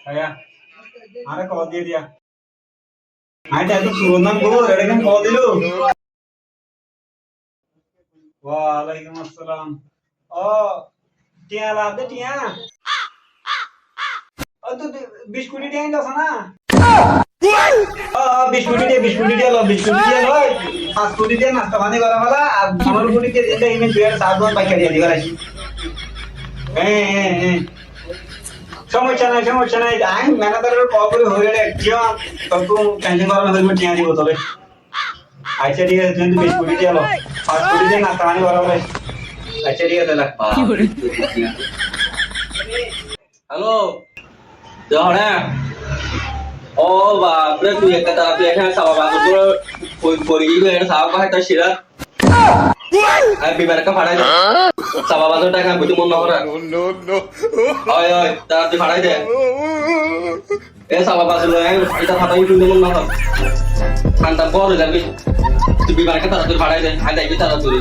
Kaya, ana call দিয়ে দিয়া। আইটা তো সুরনাম গো, এরকম কল দিলো। ওয়ালাইকুম আসসালাম। ও, টিয়া লাদে টিয়া। ও তো বিস্কুটি টিয়া আনছ না? ও বিস্কুটি টিয়া লো, বিস্কুটি টিয়া লো। পাঁচ কোটি টিয়া নাস্তা পানি করা ফেলা আর 15 কোটি টিয়া দিলে ইমে দুই আর সাত বার বাইকা দিয়া দিবার আইছি। হ্যাঁ। সমস্যা নাই আমি ম্যানেজারের কল করে হয়ে গেলে একটিও তত টেনশন করা না হইবে টিয়া দিব তবে আচ্ছা ঠিক আছে তুমি 20 কোটি টিয়া লো 5 কোটি টিয়া নাস্তা পানি করা হবে আচ্ছা ঠিক আছে লাগ হ্যালো জহরে ও বাপরে তুই একটা তারা তুই এখানে সাবা বাবু তোর পরি গিয়ে এটা সাবা পায় তার শিরা আর বিমানকে ফাড়াই দে সাবা বাবু টাকা বুঝি মন না করা ওই তারা তুই ফাড়াই দে এ সাবা বাবু এটা ফাটাই তুই মন না কর খান্তা পরে যাবি তুই বিমানকে তারা তুই ফাড়াই দে আই যাবি তারা তুই